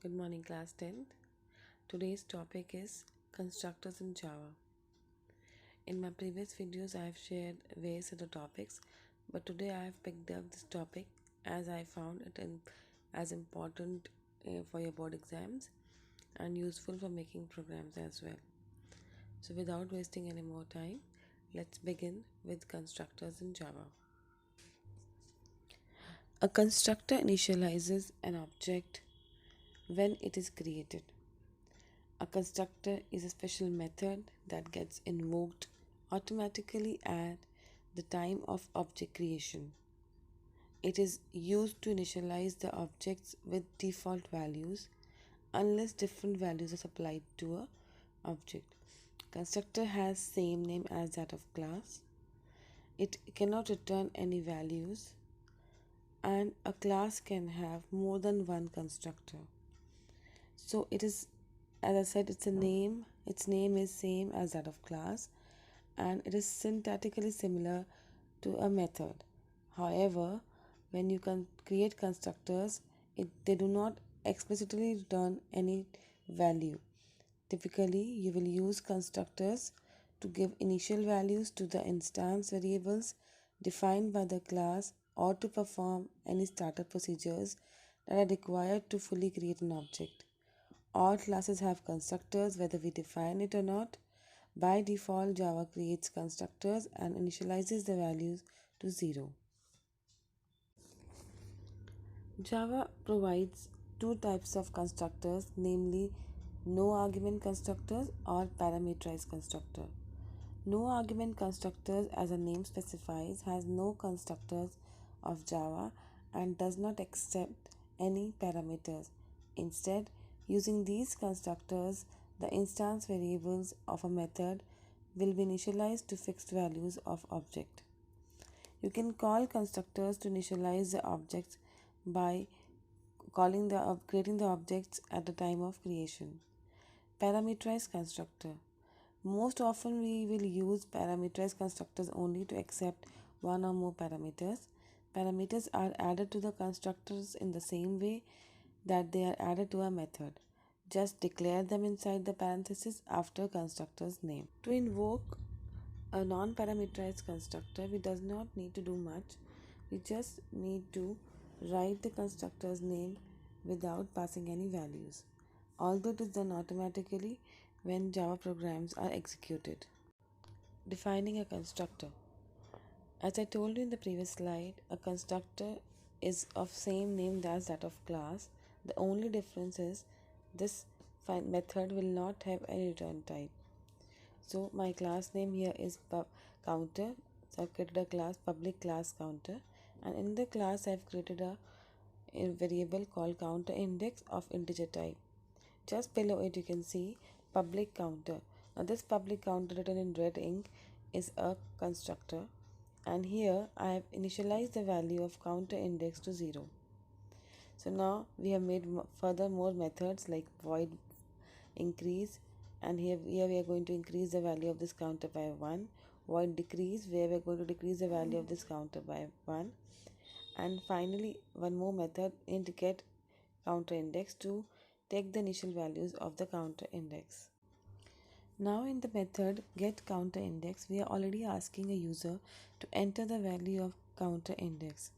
Good morning, class 10th. Today's topic is constructors in Java. In my previous videos, I have shared various other topics, but today I have picked up this topic as I found it as important for your board exams and useful for making programs as well. So, without wasting any more time, let's begin with constructors in Java. A constructor initializes an object when it is created. A constructor is a special method that gets invoked automatically at the time of object creation. It is used to initialize the objects with default values unless different values are supplied to a object. Constructor has same name as that of class. It cannot return any values, and a class can have more than one constructor. So it is, as I said, its name is same as that of class, and it is syntactically similar to a method. However, when you can create constructors, they do not explicitly return any value. Typically, you will use constructors to give initial values to the instance variables defined by the class or to perform any startup procedures that are required to fully create an object. All classes have constructors whether we define it or not. By default, Java creates constructors and initializes the values to 0. Java provides two types of constructors, namely no argument constructors or parameterized constructor. No argument constructors, as the name specifies, has no constructors of Java and does not accept any parameters. Instead, using these constructors, the instance variables of a method will be initialized to fixed values of object. You can call constructors to initialize the objects by creating the objects at the time of creation. Parameterized constructor. Most often we will use parameterized constructors only to accept one or more parameters. Parameters are added to the constructors in the same way that they are added to a method. Just declare them inside the parenthesis after constructor's name. To invoke a non-parameterized constructor, we does not need to do much. We just need to write the constructor's name without passing any values, although it is done automatically when Java programs are executed. Defining a constructor. As I told you in the previous slide, a constructor is of same name as that of class. The only difference is this method will not have any return type. So my class name here is counter. So I've created a class, public class counter, and in the class I've created a variable called counter index of integer type. Just below it you can see public counter. Now this public counter written in red ink is a constructor, and here I have initialized the value of counter index to 0. So now we have made further more methods like void increase, and here we are going to increase the value of this counter by 1. Void decrease, where we are going to decrease the value of this counter by 1. And finally one more method, indicate counter index, to take the initial values of the counter index. Now in the method get counter index, we are already asking a user to enter the value of counter index.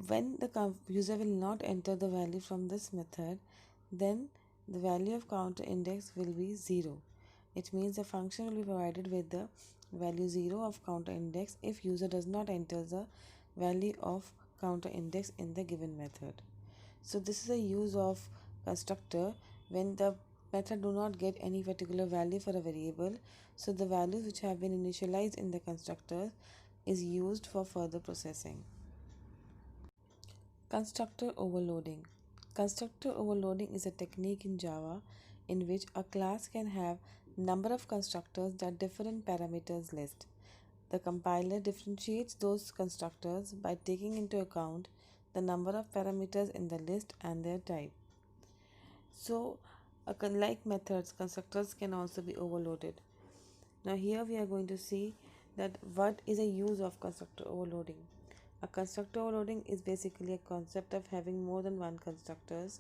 When the user will not enter the value from this method, then the value of counter index will be 0. It means the function will be provided with the value 0 of counter index if user does not enter the value of counter index in the given method. So this is a use of constructor when the method do not get any particular value for a variable. So the values which have been initialized in the constructor is used for further processing. Constructor overloading. Constructor overloading is a technique in Java in which a class can have number of constructors that differ in parameters list. The compiler differentiates those constructors by taking into account the number of parameters in the list and their type. So, like methods, constructors can also be overloaded. Now here we are going to see that what is a use of constructor overloading. A constructor overloading is basically a concept of having more than one constructors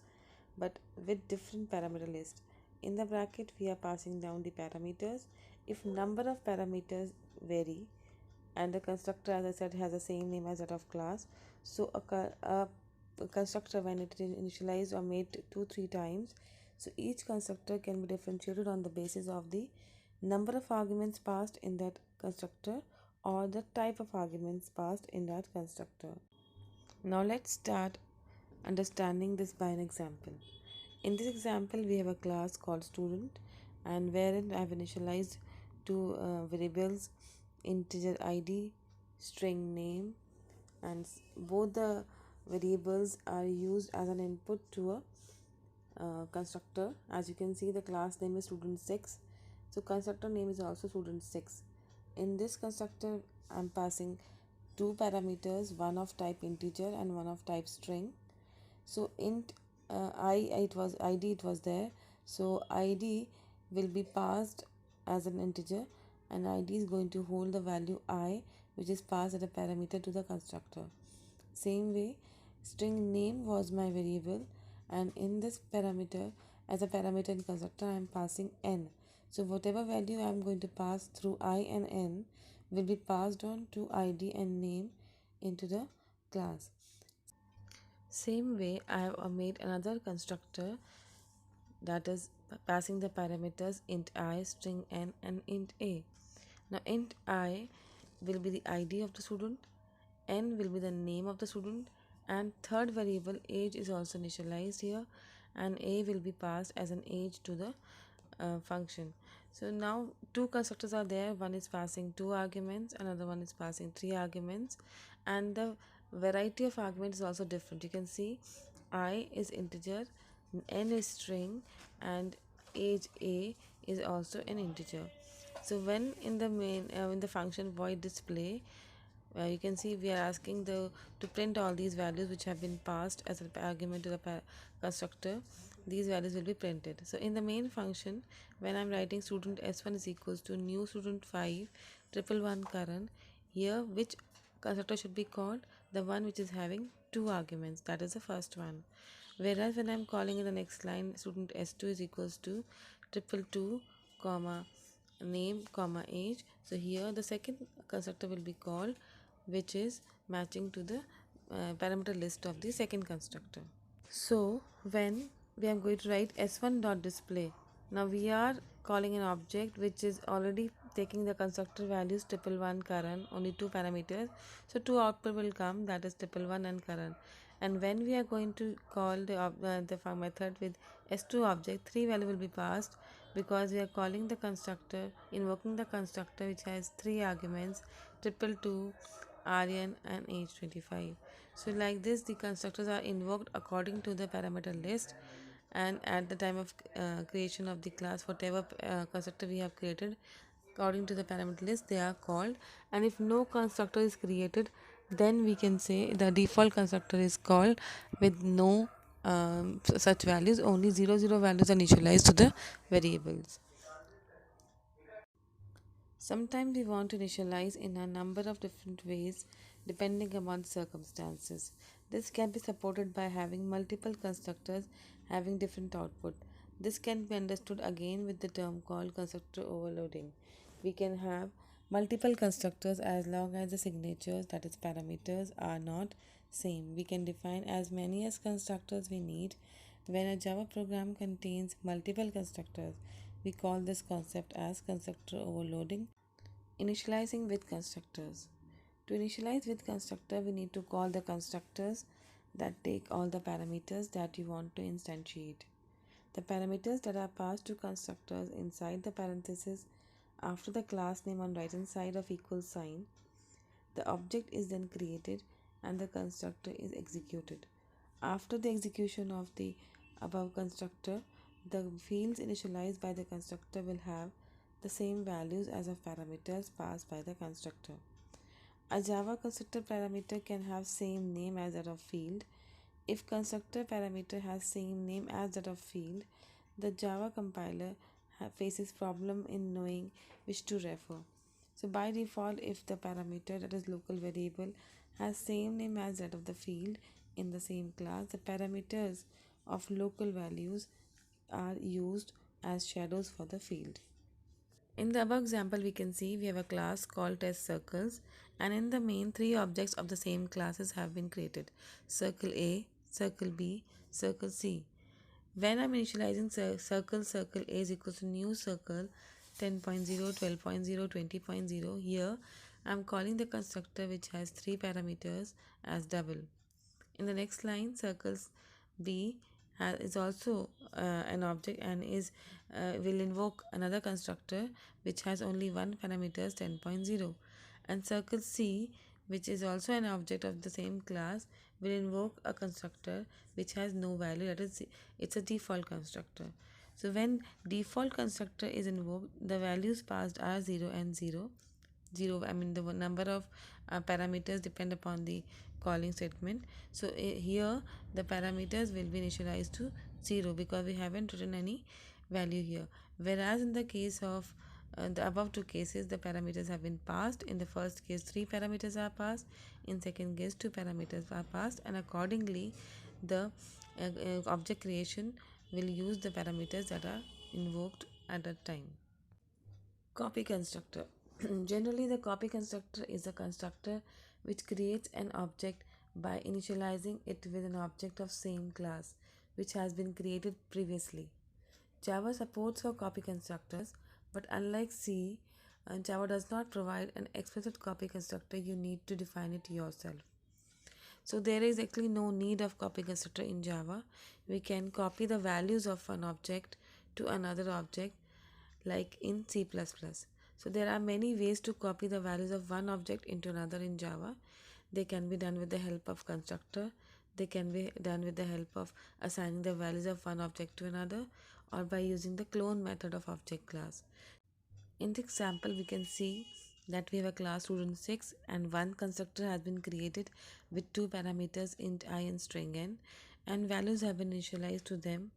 but with different parameter list. In the bracket, we are passing down the parameters. If number of parameters vary, and the constructor, as I said, has the same name as that of class, so a constructor, when it is initialized or made two three times, so each constructor can be differentiated on the basis of the number of arguments passed in that constructor or the type of arguments passed in that constructor. Now let's start understanding this by an example. In this example, we have a class called student, and wherein I have initialized two variables, integer id, string name, and both the variables are used as an input to a constructor. As you can see, the class name is student6, so constructor name is also student6. In this constructor, I'm passing two parameters, one of type integer and one of type string. So int id it was there, so id will be passed as an integer, and id is going to hold the value I, which is passed as a parameter to the constructor. Same way, string name was my variable, and in this parameter, as a parameter in constructor, I am passing n. So whatever value I am going to pass through I and n will be passed on to id and name into the class. Same way, I have made another constructor, that is passing the parameters int I, string n, and int a. Now int I will be the id of the student, n will be the name of the student, and third variable age is also initialized here, and a will be passed as an age to the function. So now two constructors are there, one is passing two arguments, another one is passing three arguments, and the variety of arguments is also different. You can see I is integer, n is string, and age a is also an integer. So when in the main in the function void display, you can see we are asking the to print all these values which have been passed as an argument to the constructor. These values will be printed. So in the main function, when I'm writing student s1 is equals to new student 5 triple one current, here which constructor should be called? The one which is having two arguments, that is the first one. Whereas when I'm calling in the next line, student s2 is equals to triple two comma name comma age, so here the second constructor will be called, which is matching to the parameter list of the second constructor. So when we are going to write s1 dot display, now we are calling an object which is already taking the constructor values triple one current, only two parameters, so two output will come, that is triple one and current. And when we are going to call the method with s2 object, three value will be passed, because we are calling the constructor, invoking the constructor which has three arguments, triple two, rn, and age 25. So like this, the constructors are invoked according to the parameter list, and at the time of creation of the class, whatever constructor we have created according to the parameter list, they are called. And if no constructor is created, then we can say the default constructor is called with no such values, only 0 0 values are initialized to the variables. Sometimes we want to initialize in a number of different ways depending upon circumstances. This can be supported by having multiple constructors having different output. This can be understood again with the term called constructor overloading. We can have multiple constructors as long as the signatures, that is parameters, are not same. We can define as many as constructors we need. When a Java program contains multiple constructors, we call this concept as constructor overloading. Initializing with constructors. To initialize with constructor, we need to call the constructors that take all the parameters that you want to instantiate. The parameters that are passed to constructors inside the parenthesis after the class name on right hand side of equal sign. The object is then created and the constructor is executed. After the execution of the above constructor, the fields initialized by the constructor will have the same values as of parameters passed by the constructor. A Java constructor parameter can have same name as that of field. If constructor parameter has same name as that of field, the Java compiler faces problem in knowing which to refer. So by default, if the parameter, that is local variable, has same name as that of the field in the same class, the parameters of local values are used as shadows for the field. In the above example, we can see we have a class called test circles, and in the main three objects of the same classes have been created: circle A, circle B, circle C. When I'm initializing circle A is equals to new circle 10.0, 12.0, 20.0, here I'm calling the constructor which has three parameters as double. In the next line, circles B is also an object and is will invoke another constructor which has only one parameters 10.0, and circle C, which is also an object of the same class, will invoke a constructor which has no value, that is it's a default constructor. So when default constructor is invoked, the values passed are 0 and 0. I mean the number of parameters depend upon the calling statement. So here the parameters will be initialized to 0 because we haven't written any value here, whereas in the case of the above two cases, the parameters have been passed. In the first case, three parameters are passed. In second case, two parameters are passed, and accordingly the object creation will use the parameters that are invoked at that time. Copy constructor. Generally, the copy constructor is a constructor which creates an object by initializing it with an object of same class which has been created previously. Java supports for copy constructors, but unlike C, Java does not provide an explicit copy constructor. You need to define it yourself. So there is actually no need of copy constructor in Java. We can copy the values of an object to another object like in C++. So there are many ways to copy the values of one object into another in Java. They can be done with the help of constructor. They can be done with the help of assigning the values of one object to another, or by using the clone method of object class. In the example, we can see that we have a class student6 and one constructor has been created with two parameters int I and string n, and values have been initialized to them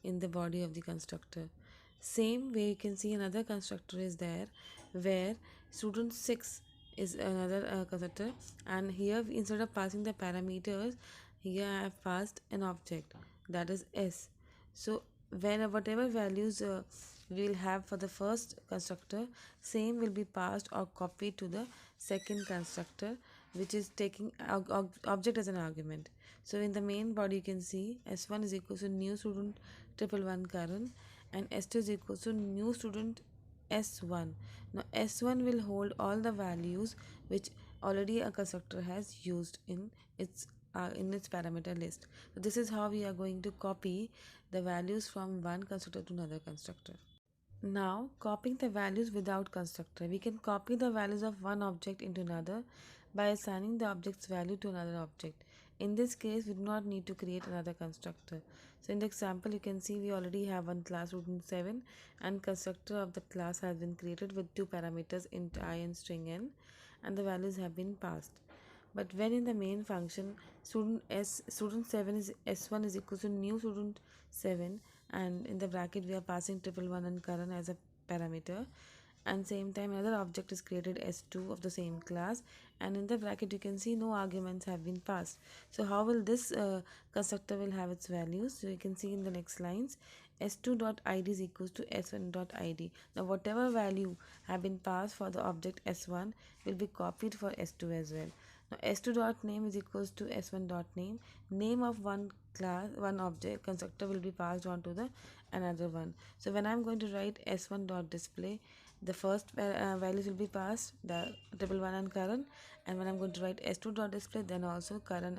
in the body of the constructor. Same way you can see another constructor is there where student6 is another constructor, and here instead of passing the parameters, here I have passed an object, that is s. So when whatever values we will have for the first constructor, same will be passed or copied to the second constructor which is taking object as an argument. So in the main body you can see s1 is equal to new student triple one Karan, and s2 is equal to new student s1. Now s1 will hold all the values which already a constructor has used in its parameter list. So this is how we are going to copy the values from one constructor to another constructor. Now, copying the values without constructor. We can copy the values of one object into another by assigning the object's value to another object. In this case, we do not need to create another constructor. So in the example, you can see we already have one class student7, and constructor of the class has been created with two parameters int I and string n, and the values have been passed. But when in the main function student7 is s1 is equal to new student 7, and in the bracket we are passing triple one and Karan as a parameter, and same time another object is created s2 of the same class, and in the bracket you can see no arguments have been passed. So how will this constructor will have its values? So you can see in the next lines s2.id is equals to s1.id. Now whatever value have been passed for the object s1 will be copied for s2 as well. Now s2 dot name is equals to s1 dot name. Name of one class, one object constructor will be passed on to the another one. So when I'm going to write s1 dot display, the first values will be passed, the triple one and Karan, and when I'm going to write s2 dot display, then also Karan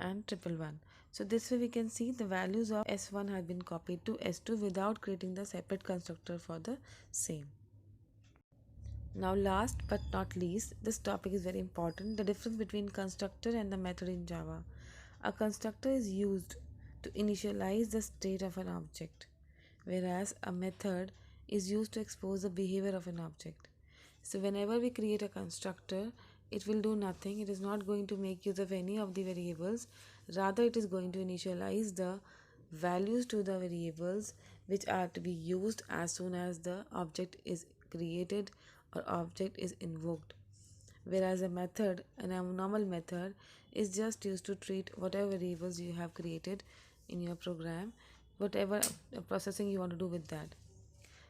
and triple one. So this way we can see the values of s1 have been copied to s2 without creating the separate constructor for the same. Now last but not least, this topic is very important, the difference between constructor and the method in Java. A constructor is used to initialize the state of an object, whereas a method is used to expose the behavior of an object. So whenever we create a constructor, it will do nothing. It is not going to make use of any of the variables. Rather, it is going to initialize the values to the variables which are to be used as soon as the object is created or object is invoked. Whereas a method, a normal method, is just used to treat whatever variables you have created in your program, whatever processing you want to do with that.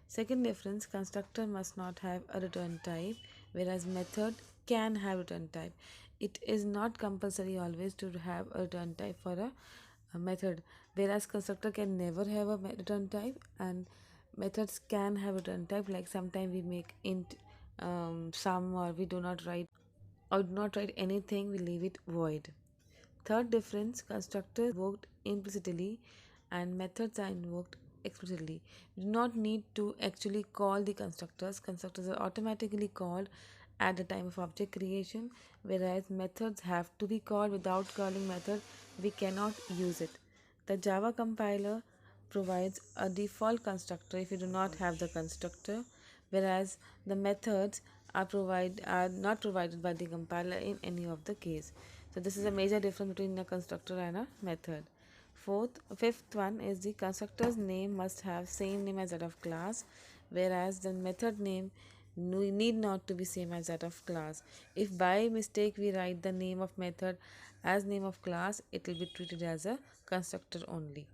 Second difference, constructor must not have a return type, whereas method can have return type. It is not compulsory always to have a return type for a method, whereas constructor can never have a return type, and methods can have return type. Like sometimes we make int sum, or we do not write, or do not write anything, we leave it void. Third difference, constructors invoked implicitly and methods are invoked explicitly. We do not need to actually call the constructors. Constructors are automatically called at the time of object creation, whereas methods have to be called. Without calling method, we cannot use it. The Java compiler provides a default constructor if you do not have the constructor, whereas the methods are not provided by the compiler in any of the case. So this is a major difference between a constructor and a method. Fifth one is the constructor's name must have same name as that of class, whereas the method name need not to be same as that of class. If by mistake we write the name of method as name of class, it will be treated as a constructor only.